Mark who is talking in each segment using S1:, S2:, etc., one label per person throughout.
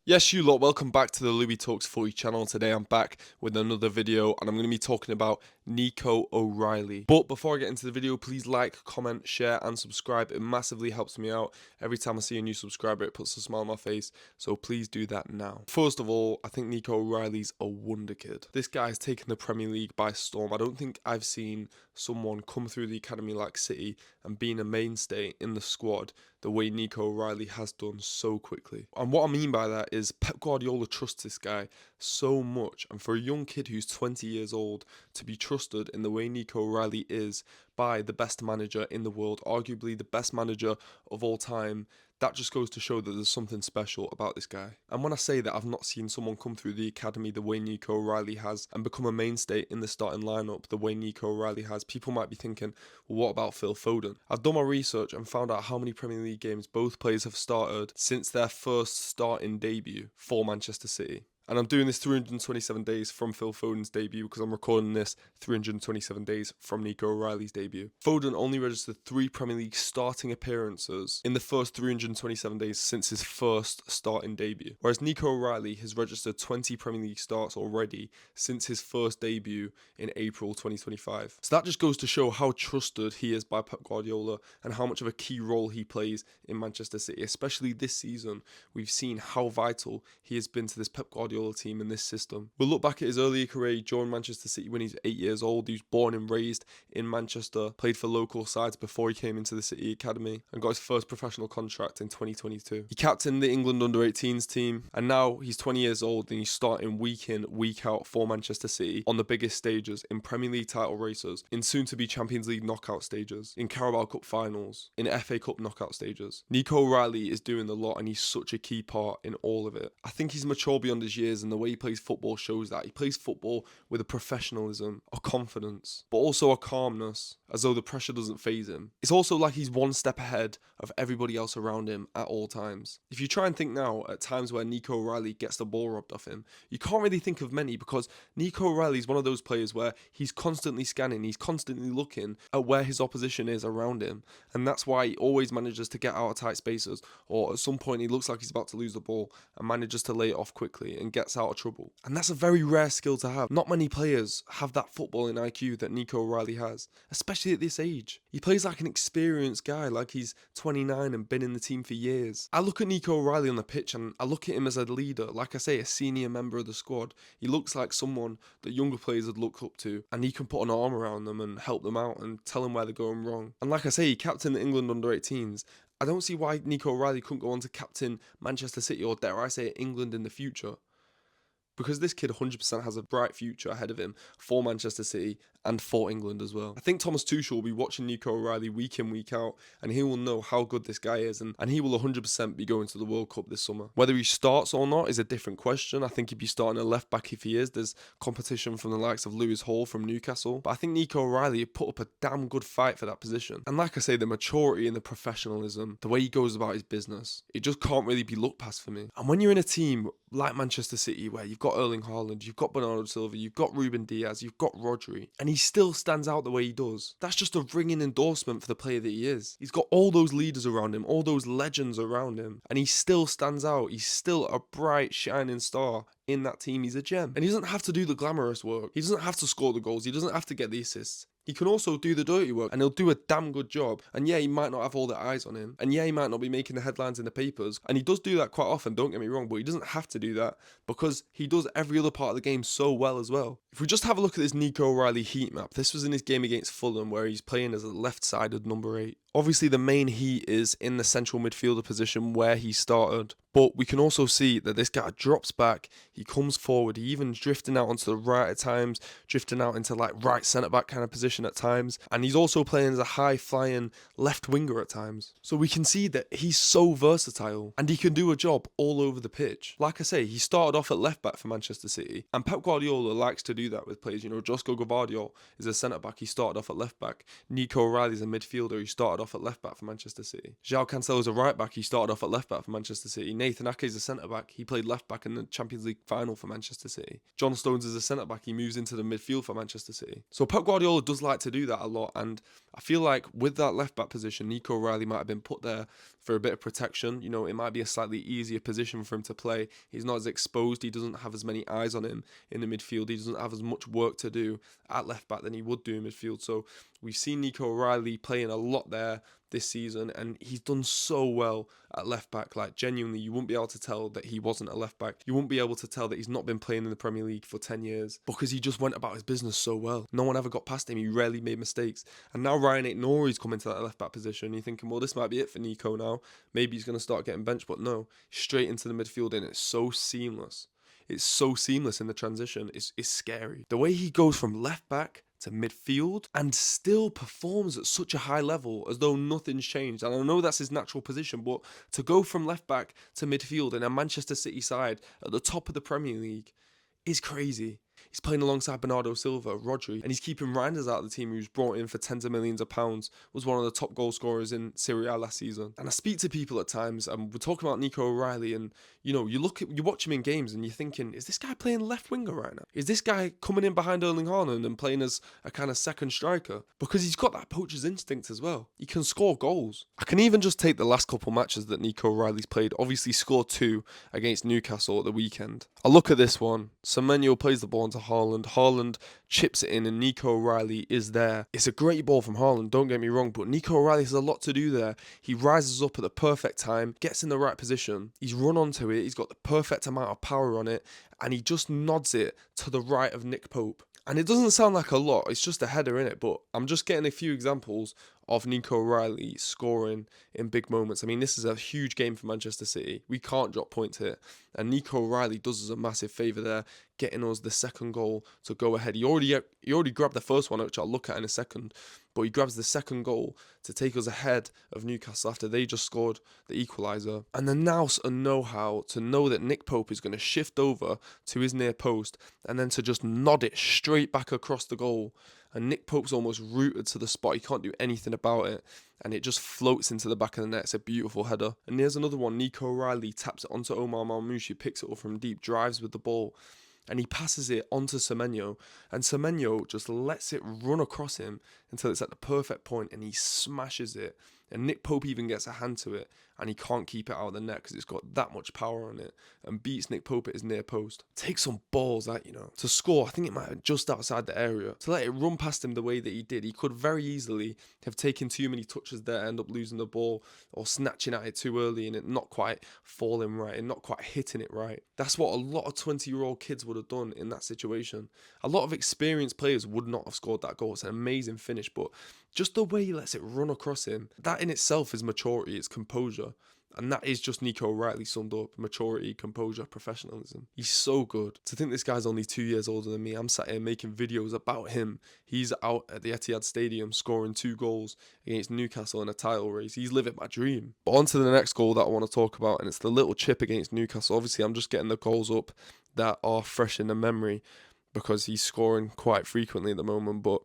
S1: Yes, you lot, welcome back to the Louis Talks Footy channel. Today I'm back with another video and I'm going to be talking about Nico O'Reilly. But before I get into the video, please like, comment, share and subscribe. It massively helps me out. Every time I see a new subscriber, it puts a smile on my face. So please do that now. First of all, I think Nico O'Reilly's a wonder kid. This guy's taken the Premier League by storm. I don't think I've seen someone come through the academy like City and being a mainstay in the squad the way Nico O'Reilly has done so quickly. And what I mean by that is Pep Guardiola trusts this guy so much, and for a young kid who's 20 years old to be trusted in the way Nico O'Reilly is by the best manager in the world, arguably the best manager of all time, that just goes to show that there's something special about this guy. And when I say that I've not seen someone come through the academy the way Nico O'Reilly has and become a mainstay in the starting lineup the way Nico O'Reilly has, people might be thinking, well, what about Phil Foden? I've done my research and found out how many Premier League games both players have started since their first starting debut for Manchester City. And I'm doing this 327 days from Phil Foden's debut because I'm recording this 327 days from Nico O'Reilly's debut. Foden only registered 3 Premier League starting appearances in the first 327 days since his first starting debut. Whereas Nico O'Reilly has registered 20 Premier League starts already since his first debut in April 2025. So that just goes to show how trusted he is by Pep Guardiola and how much of a key role he plays in Manchester City. Especially this season, we've seen how vital he has been to this Pep Guardiola team in this system. We'll look back at his earlier career. He joined Manchester City when he's 8 years old. He was born and raised in Manchester, played for local sides before he came into the City Academy and got his first professional contract in 2022. He captained the England under-18s team and now he's 20 years old and he's starting week in, week out for Manchester City on the biggest stages, in Premier League title races, in soon-to-be Champions League knockout stages, in Carabao Cup finals, in FA Cup knockout stages. Nico O'Reilly is doing the lot and he's such a key part in all of it. I think he's mature beyond his years and the way he plays football shows that. He plays football with a professionalism, a confidence, but also a calmness, as though the pressure doesn't faze him. It's also like he's one step ahead of everybody else around him at all times. If you try and think now at times where Nico O'Reilly gets the ball robbed off him, you can't really think of many because Nico O'Reilly is one of those players where he's constantly scanning, he's constantly looking at where his opposition is around him, and that's why he always manages to get out of tight spaces, or at some point he looks like he's about to lose the ball and manages to lay it off quickly and gets out of trouble. And that's a very rare skill to have. Not many players have that footballing IQ that Nico O'Reilly has, especially at this age. He plays like an experienced guy, like he's 29 and been in the team for years. I look at Nico O'Reilly on the pitch and I look at him as a leader, like I say, a senior member of the squad. He looks like someone that younger players would look up to, and he can put an arm around them and help them out and tell them where they're going wrong. And like I say, he captained the England under-18s. I don't see why Nico O'Reilly couldn't go on to captain Manchester City, or dare I say England in the future. Because this kid 100% has a bright future ahead of him for Manchester City and for England as well. I think Thomas Tuchel will be watching Nico O'Reilly week in, week out, and he will know how good this guy is, and he will 100% be going to the World Cup this summer. Whether he starts or not is a different question. I think he'd be starting a left back if he is. There's competition from the likes of Lewis Hall from Newcastle, but I think Nico O'Reilly put up a damn good fight for that position. And like I say, the maturity and the professionalism, the way he goes about his business, it just can't really be looked past for me. And when you're in a team like Manchester City, where you've got Erling Haaland, you've got Bernardo Silva, you've got Ruben Diaz, you've got Rodri, and he still stands out the way he does, that's just a ringing endorsement for the player that he is. He's got all those leaders around him, all those legends around him, and he still stands out. He's still a bright, shining star in that team. He's a gem. And he doesn't have to do the glamorous work. He doesn't have to score the goals. He doesn't have to get the assists. He can also do the dirty work, and he'll do a damn good job. And yeah, he might not have all the eyes on him, and yeah, he might not be making the headlines in the papers, and he does do that quite often, don't get me wrong, but he doesn't have to do that because he does every other part of the game so well as well. If we just have a look at this Nico O'Reilly heat map, this was in his game against Fulham where he's playing as a left-sided number 8. Obviously, the main heat is in the central midfielder position where he started, but we can also see that this guy drops back, he comes forward, he even drifting out onto the right at times, drifting out into like right centre-back kind of position at times, and he's also playing as a high-flying left winger at times. So we can see that he's so versatile, and he can do a job all over the pitch. Like I say, he started off at left-back for Manchester City, and Pep Guardiola likes to do that with players. You know, Josko Gvardiol is a centre-back, he started off at left-back. Nico O'Reilly's a midfielder, he started off at left back for Manchester City. João Cancelo's a right back, he started off at left back for Manchester City. Nathan Ake's a centre back, he played left back in the Champions League final for Manchester City. John Stones is a centre back, he moves into the midfield for Manchester City. So Pep Guardiola does like to do that a lot, and I feel like with that left back position, Nico O'Reilly might have been put there for a bit of protection. You know, it might be a slightly easier position for him to play. He's not as exposed. He doesn't have as many eyes on him in the midfield. He doesn't have as much work to do at left back than he would do in midfield. So we've seen Nico O'Reilly playing a lot there this season, and he's done so well at left back. Like, genuinely, you wouldn't be able to tell that he wasn't a left back. You wouldn't be able to tell that he's not been playing in the Premier League for 10 years because he just went about his business so well. No one ever got past him. He rarely made mistakes. And now Ryan Aït-Nouri's come into that left back position. You're thinking, well, this might be it for Nico now. Maybe he's going to start getting benched, but no, straight into the midfield, and it's so seamless. It's so seamless in the transition. It's scary. The way he goes from left back to midfield and still performs at such a high level as though nothing's changed. And I know that's his natural position, but to go from left back to midfield in a Manchester City side at the top of the Premier League is crazy. He's playing alongside Bernardo Silva, Rodri, and he's keeping Reinders out of the team, who's brought in for tens of millions of pounds, was one of the top goal scorers in Serie A last season. And I speak to people at times, and we're talking about Nico O'Reilly, and you know, you watch him in games, and you're thinking, is this guy playing left winger right now? Is this guy coming in behind Erling Haaland and playing as a kind of second striker? Because he's got that poacher's instinct as well. He can score goals. I can even just take the last couple matches that Nico O'Reilly's played. Obviously scored 2 against Newcastle at the weekend. I look at this one. Semenyo plays the ball into Haaland. Haaland chips it in, and Nico O'Reilly is there. It's a great ball from Haaland, don't get me wrong, but Nico O'Reilly has a lot to do there. He rises up at the perfect time, gets in the right position. He's run onto it. He's got the perfect amount of power on it, and he just nods it to the right of Nick Pope. And it doesn't sound like a lot, it's just a header in it, but I'm just getting a few examples of Nico O'Reilly scoring in big moments. I mean, this is a huge game for Manchester City. We can't drop points here. And Nico O'Reilly does us a massive favour there, getting us the second goal to go ahead. He already grabbed the first one, which I'll look at in a second, but he grabs the second goal to take us ahead of Newcastle after they just scored the equaliser. And the nous and know-how to know that Nick Pope is going to shift over to his near post and then to just nod it straight back across the goal. And Nick Pope's almost rooted to the spot. He can't do anything about it. And it just floats into the back of the net. It's a beautiful header. And there's another one. Nico O'Reilly taps it onto Omar Marmoush. He picks it up from deep, drives with the ball, and he passes it onto Semenyo. And Semenyo just lets it run across him until it's at the perfect point, and he smashes it. And Nick Pope even gets a hand to it, and he can't keep it out of the net because it's got that much power on it, and beats Nick Pope at his near post. Takes some balls, that, you know, to score. I think it might have been just outside the area. To let it run past him the way that he did, he could very easily have taken too many touches there, end up losing the ball, or snatching at it too early and it not quite falling right and not quite hitting it right. That's what a lot of 20-year-old kids would have done in that situation. A lot of experienced players would not have scored that goal. It's an amazing finish, but just the way he lets it run across him, that in itself is maturity, it's composure. And that is just Nico O'Reilly summed up. Maturity, composure, professionalism. He's so good. To think this guy's only 2 years older than me, I'm sat here making videos about him. He's out at the Etihad Stadium scoring 2 goals against Newcastle in a title race. He's living my dream. But on to the next goal that I want to talk about, and it's the little chip against Newcastle. Obviously, I'm just getting the goals up that are fresh in the memory because he's scoring quite frequently at the moment, but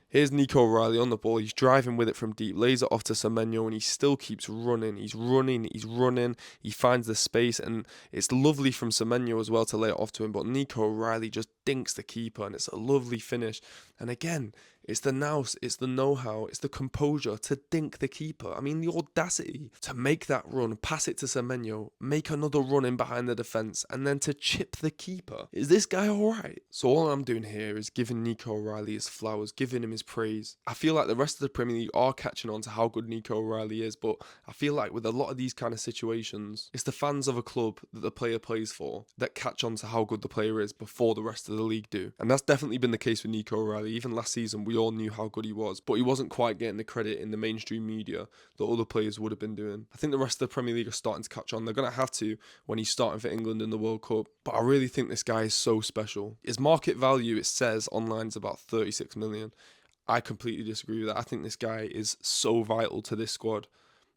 S1: here's Nico O'Reilly on the ball. He's driving with it from deep, lays it off to Semenyo, and he still keeps running. He's running. He finds the space, and it's lovely from Semenyo as well to lay it off to him. But Nico O'Reilly just dinks the keeper, and it's a lovely finish. And again, it's the nous, it's the know-how, it's the composure to dink the keeper. I mean, the audacity to make that run, pass it to Semenyo, make another run in behind the defence, and then to chip the keeper. Is this guy alright? So all I'm doing here is giving Nico O'Reilly his flowers, giving him his praise. I feel like the rest of the Premier League are catching on to how good Nico O'Reilly is, but I feel like with a lot of these kind of situations, it's the fans of a club that the player plays for that catch on to how good the player is before the rest of the league do. And that's definitely been the case with Nico O'Reilly. Even last season, we all knew how good he was, but he wasn't quite getting the credit in the mainstream media that other players would have been doing. I think the rest of the Premier League are starting to catch on. They're going to have to when he's starting for England in the World Cup, but I really think this guy is so special. His market value, it says online, is about 36 million. I completely disagree with that. I think this guy is so vital to this squad.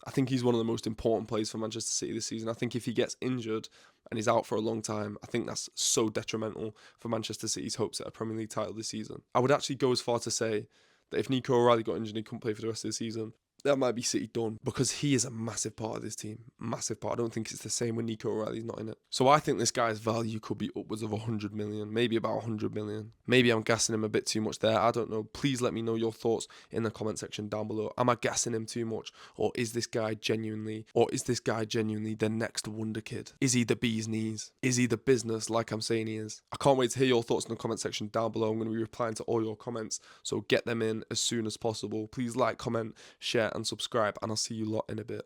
S1: I think he's one of the most important players for Manchester City this season. I think if he gets injured and is out for a long time, I think that's so detrimental for Manchester City's hopes at a Premier League title this season. I would actually go as far to say that if Nico O'Reilly got injured and he couldn't play for the rest of the season, that might be City done, because he is a massive part of this team. Massive part. I don't think it's the same when Nico O'Reilly's not in it. So I think this guy's value could be upwards of 100 million, maybe about 100 million. Maybe I'm gassing him a bit too much there. I don't know. Please let me know your thoughts in the comment section down below. Am I gassing him too much? Or is this guy genuinely the next wonder kid? Is he the bee's knees? Is he the business like I'm saying he is? I can't wait to hear your thoughts in the comment section down below. I'm going to be replying to all your comments, so get them in as soon as possible. Please like, comment, share and subscribe, and I'll see you lot in a bit.